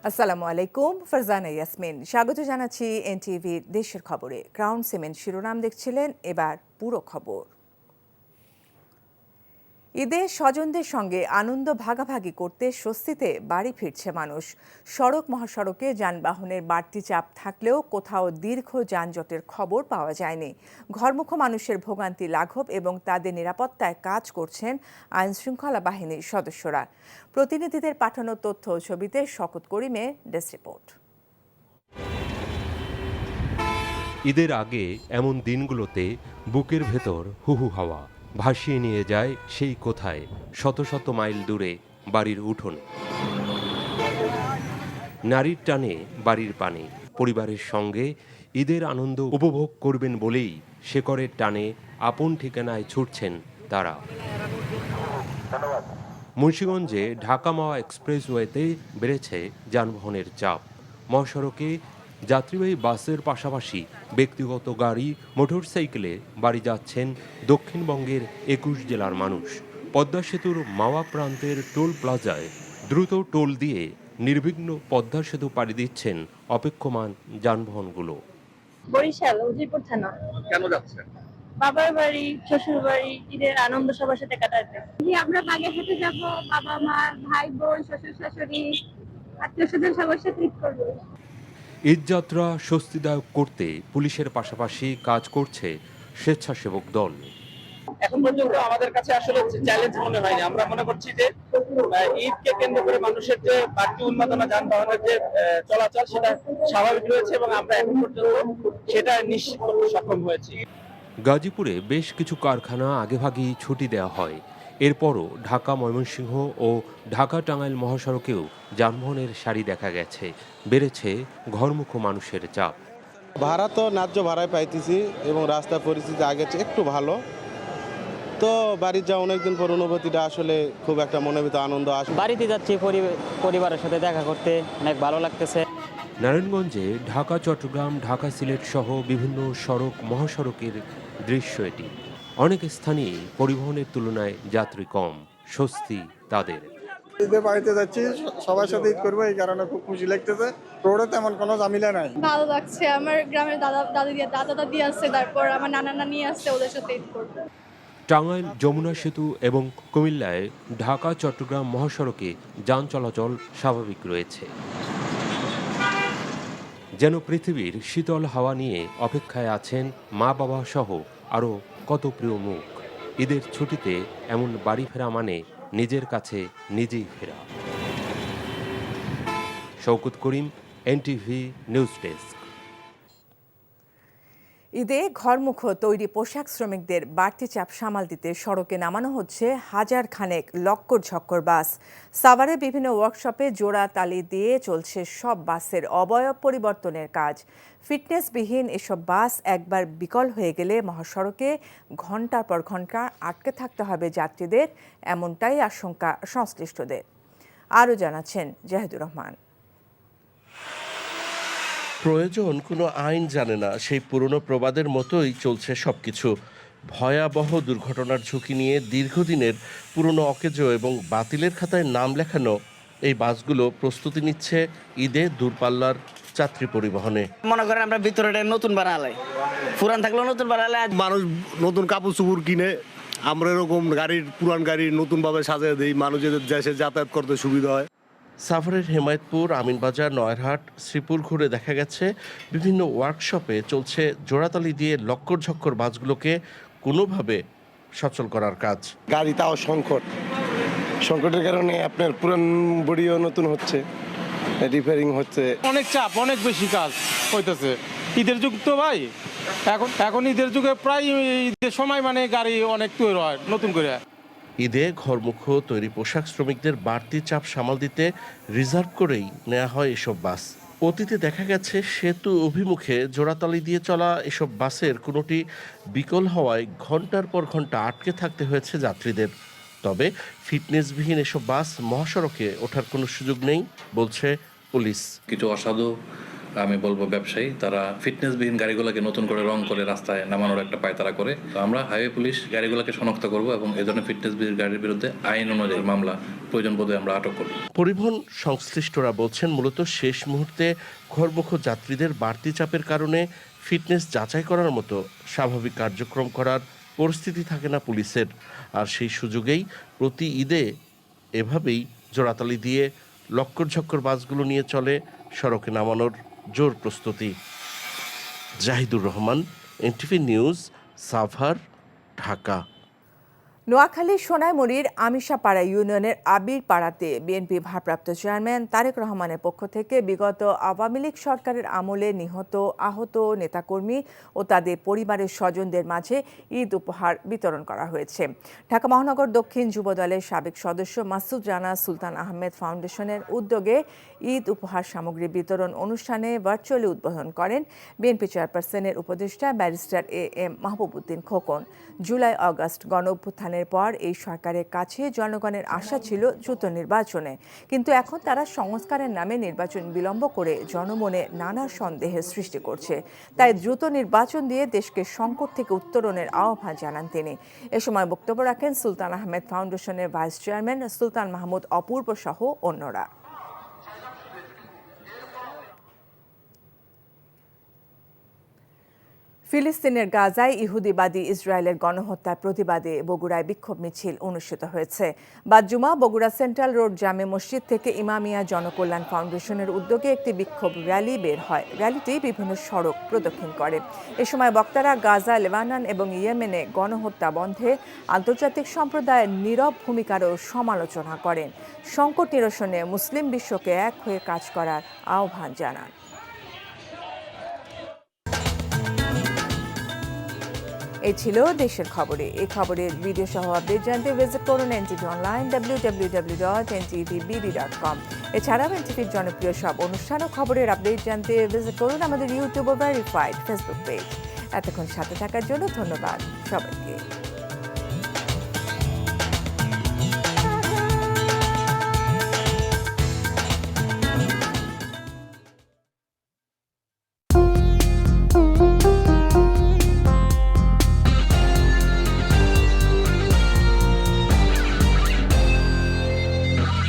আসসালামু আলাইকুম, ফারজানা ইয়াসমিন স্বাগত জানাচ্ছি এনটিভির দেশের খবরে। ক্রাউন সিমেন্ট শিরোনাম দেখছিলেন, এবার পুরো খবর। ঈদে স্বজনদের সঙ্গে আনন্দ ভাগাভাগি করতে স্বস্তিতে বাড়ি ফিরছে মানুষ। সড়ক মহাসড়কে যানবাহনের বাড়তি চাপ থাকলেও কোথাও দীর্ঘ যানজটের খবর পাওয়া যায়নি। ঘরমুখো মানুষের ভোগান্তি লাঘব এবং তাদের নিরাপত্তায় কাজ করছেন আইনশৃঙ্খলা বাহিনীর সদস্যরা। প্রতিনিধিদের পাঠানো তথ্য ও ছবিতে শকত করিমের ডেস্ক রিপোর্ট। ঈদের আগে এমন দিনগুলোতে বুকের ভেতর হুহু হাওয়া ভাসিয়ে নিয়ে যায় সেই কোথায় শত শত মাইল দূরে বাড়ির উঠোন। নারীর টানে বাড়ির পানে পরিবারের সঙ্গে ঈদের আনন্দ উপভোগ করবেন বলেই শেকড়ের টানে আপন ঠিকানায় ছুটছেন তারা। মুন্সিগঞ্জে ঢাকা মাওয়া এক্সপ্রেসওয়েতে বেড়েছে যানবাহনের চাপ। মহাসড়কে যাত্রীবাহী বাসের পাশাপাশি ব্যক্তিগত গাড়ি, মোটরসাইকেলে বাড়ি যাচ্ছেন দক্ষিণবঙ্গের ২১ জেলার মানুষ। পদ্মা সেতুর মাওয়া প্রান্তের টোল প্লাজায় দ্রুত টোল দিয়ে নির্বিঘ্ন পদ্মা সেতু পাড়ি দিচ্ছেন অপেক্ষমান যানবাহনগুলো। বরিশাল উজিরপুর থানা। কেন যাচ্ছেন? বাবার বাড়ি, শ্বশুর বাড়ি, ঈদের আনন্দ সবার সাথে কাটাতে। আমরা বাগেরহাটে যাব, বাবা মা, ভাই বোন, শ্বশুর শাশুড়ি, আত্মীয় স্বজন সবার সাথে ঈদ করবো। ঈদযাত্রা স্বস্তিদায়ক করতে পুলিশের পাশাপাশি কাজ করছে স্বেচ্ছাসেবক দল। এখন পর্যন্ত আমাদের কাছে আসলে চ্যালেঞ্জ মনে হয়নি। আমরা মনে করছি যে ঈদকে কেন্দ্র করে মানুষের যে বাড়তি উন্মাদনা, যানবাহনের যে চলাচল, সেটা স্বাভাবিক রয়েছে এবং আমরা এখন পর্যন্ত সেটা নিশ্চিত করতে সক্ষম হয়েছি। গাজীপুরে বেশ কিছু কারখানা আগেভাগেই ছুটি দেওয়া হয়। এরপরও ঢাকা ময়মনসিংহ ও ঢাকা টাঙ্গাইল মহাসড়কেও যানবাহনের সারি দেখা গেছে। বেড়েছে ঘরমুখো মানুষের চাপ। ভাড়া তো ন্যায্য ভাড়ায় পাইতেছি এবং রাস্তার পরিস্থিতি আগের চেয়ে একটু ভালো। তো বাড়ির যা অনেকদিন পর অনুভূতিটা আসলে খুব একটা মনের ভিতরে আনন্দ আসে। বাড়িতে যাচ্ছি পরিবারের সাথে দেখা করতে, অনেক ভালো লাগতেছে। নারায়ণগঞ্জে ঢাকা চট্টগ্রাম, ঢাকা সিলেট সহ বিভিন্ন সড়ক মহাসড়কের দৃশ্য এটি। অনেক স্থানেই পরিবহনের তুলনায় যাত্রী কম, স্বস্তি তাদের। ঈদে বাড়িতে যাচ্ছি, সবার সাথে ঈদ করবো, এই কারণে খুব খুশি লাগতেছে। রোডে তেমন কোনো ঝামেলা নাই। ভালো লাগছে। আমার গ্রামের দাদা দাদি আছে, তারপর আমার নানা নানি আছে, ওদের সাথে ঈদ করবো। টাঙ্গাইল যমুনা সেতু এবং কুমিল্লায় ঢাকা চট্টগ্রাম মহাসড়কে যান চলাচল স্বাভাবিক রয়েছে। যেন পৃথিবীর শীতল হাওয়া নিয়ে অপেক্ষায় আছেন মা বাবা সহ আরও কত প্রিয় মুখ। ঈদের ছুটিতে এমন বাড়ি ফেরা মানে নিজের কাছে নিজেই ফেরা। শওকত করিম, এনটিভি নিউজ ডেস্ক। ঈদে ঘরমুখো তৈরি পোশাক শ্রমিকদের বাড়তি চাপ সামাল দিতে সড়কে নামানো হচ্ছে হাজার খানেক লক্কর ঝক্কর বাস। সাভারে বিভিন্ন ওয়ার্কশপে জোড়া তালি দিয়ে চলছে সব বাসের অবয়ব পরিবর্তনের কাজ। ফিটনেসবিহীন এসব বাস একবার বিকল হয়ে গেলে মহাসড়কে ঘন্টার পর ঘন্টা আটকে থাকতে হবে যাত্রীদের, এমনটাই আশঙ্কা সংশ্লিষ্টদের। আরও জানাচ্ছেন জাহিদুর রহমান। প্রয়োজন কোনো আইন জানে না, সেই পুরনো প্রবাদের মতোই চলছে সবকিছু। ভয়াবহ দুর্ঘটনার ঝুঁকি নিয়ে দীর্ঘদিনের পুরনো অকেজো এবং বাতিলের খাতায় নাম লেখানো এই বাসগুলো প্রস্তুতি নিচ্ছে ঈদে দূরপাল্লার যাত্রী পরিবহনে। মনে করেন আমরা ভিতরে নতুন বানালে, পুরান থাকলেও নতুন বানালে। মানুষ নতুন কাপড় চুপুর কিনে, আমরা এরকম গাড়ির পুরান গাড়ি নতুনভাবে সাজিয়ে দিই, মানুষের দেশে যাতায়াত করতে সুবিধা হয়। সাভারের হেমায়েতপুর, আমিনবাজার, নয়ারহাট, শ্রীপুর ঘুরে দেখা গেছে বিভিন্ন ওয়ার্কশপে চলছে জোড়াতালি দিয়ে লক্কর ঝক্কর বাসগুলোকে কোনোভাবে সচল করার কাজ। গাড়ি তাও সংকটের কারণে আপনার পুরান বডিও নতুন হচ্ছে, রিপেয়ারিং হচ্ছে। অনেক চাপ, অনেক বেশি কাজ হইতেছে। ঈদের যুগ তো ভাই, এখন ঈদের যুগে প্রায় ঈদের সময় মানে গাড়ি অনেক তৈরি হয় নতুন করে। ঈদে ঘরমুখো তৈরি পোশাক শ্রমিকদের বাড়তি চাপ সামাল দিতে রিজার্ভ করেই নেওয়া হয় এসব বাস। অতীতে দেখা গেছে সেতু অভিমুখে জোড়াতালি দিয়ে চলা এসব বাসের কোনোটি বিকল হওয়ায় ঘন্টার পর ঘন্টা আটকে থাকতে হয়েছে যাত্রীদের। তবে ফিটনেসবিহীন এসব বাস মহাসড়কে ওঠার কোনো সুযোগ নেই বলছে পুলিশ। কিছু অসাধু আমি বলবো ব্যবসায়ী তারা ফিটনেসবিহীন গাড়িগুলোকে নতুন করে রং করে রাস্তায় নামানোর একটা পায়তারা করে। তো আমরা হাইওয়ে পুলিশ গাড়িগুলোকে শনাক্ত করব এবং এই ধরনের ফিটনেসবিহীন গাড়ির বিরুদ্ধে আইন অনুযায়ী মামলা প্রয়োজন বোধে আমরা আটক করব। পরিবহন সংশ্লিষ্টরা বলছেন মূলত শেষ মুহূর্তে ঘরমুখ যাত্রীদের বাড়তি চাপের কারণে ফিটনেস যাচাই করার মতো স্বাভাবিক কার্যক্রম করার পরিস্থিতি থাকে না পুলিশের। আর সেই সুযোগেই প্রতি ঈদে এভাবেই জোড়াতালি দিয়ে লক্কর ঝক্কর বাসগুলো নিয়ে চলে সড়কে নামানোর জোর প্রস্তুতি। Jahidur Rahman, NTV news, Savar, Dhaka. নোয়াখালীর সোনাইমুড়ির আমিশাপাড়া ইউনিয়নের আবির পাড়াতে বিএনপি ভারপ্রাপ্ত চেয়ারম্যান তারেক রহমানের পক্ষ থেকে বিগত আওয়ামী লীগ সরকারের আমলে নিহত আহত নেতাকর্মী ও তাদের পরিবারের স্বজনদের মাঝে ঈদ উপহার বিতরণ করা হয়েছে। ঢাকা মহানগর দক্ষিণ যুবদলের সাবেক সদস্য মাসুদ রানা সুলতান আহমেদ ফাউন্ডেশনের উদ্যোগে ঈদ উপহার সামগ্রী বিতরণ অনুষ্ঠানে ভার্চুয়ালি উদ্বোধন করেন বিএনপি চেয়ারপারসনের উপদেষ্টা barrister AM Mahbub Uddin Khokon. July August গণঅভ্যুত্থানের পর এই সরকারের কাছে জনগণের আশা ছিল দ্রুত নির্বাচনে, কিন্তু এখন তারা সংস্কারের নামে নির্বাচন বিলম্ব করে জনমনে নানা সন্দেহের সৃষ্টি করছে। তাই দ্রুত নির্বাচন দিয়ে দেশকে সংকট থেকে উত্তরণের আহ্বান জানান তিনি। এ সময় বক্তব্য রাখেন সুলতান আহমেদ ফাউন্ডেশনের ভাইস চেয়ারম্যান সুলতান মাহমুদ অপূর্ব সহ অন্যরা। ফিলিস্তিনের গাজায় ইহুদিবাদী ইসরায়েলের গণহত্যার প্রতিবাদে বগুড়ায় বিক্ষোভ মিছিল অনুষ্ঠিত হয়েছে। বাদ জুমা বগুড়া সেন্ট্রাল রোড জামে মসজিদ থেকে ইমামিয়া জনকল্যাণ ফাউন্ডেশনের উদ্যোগে একটি বিক্ষোভ র্যালি বের হয়। র্যালিটি বিভিন্ন সড়ক প্রদক্ষিণ করে। এ সময় বক্তারা গাজা, লেবানন এবং ইয়েমেনে গণহত্যা বন্ধে আন্তর্জাতিক সম্প্রদায়ের নীরব ভূমিকারও সমালোচনা করেন। সংকট নিরসনে মুসলিম বিশ্বকে এক হয়ে কাজ করার আহ্বান জানান। এই ছিল দেশের খবরে। এই খবরের ভিডিও সহ আপডেট জানতে ভিজিট করুন NTV অনলাইন www.ntvbd.com। এছাড়াও NTVর জনপ্রিয় সব অনুষ্ঠান ও খবরের আপডেট জানতে ভিজিট করুন আমাদের ইউটিউব ও ভেরিফাইড ফেসবুক পেজ। এতক্ষণ সাথে থাকার জন্য ধন্যবাদ সবাইকে।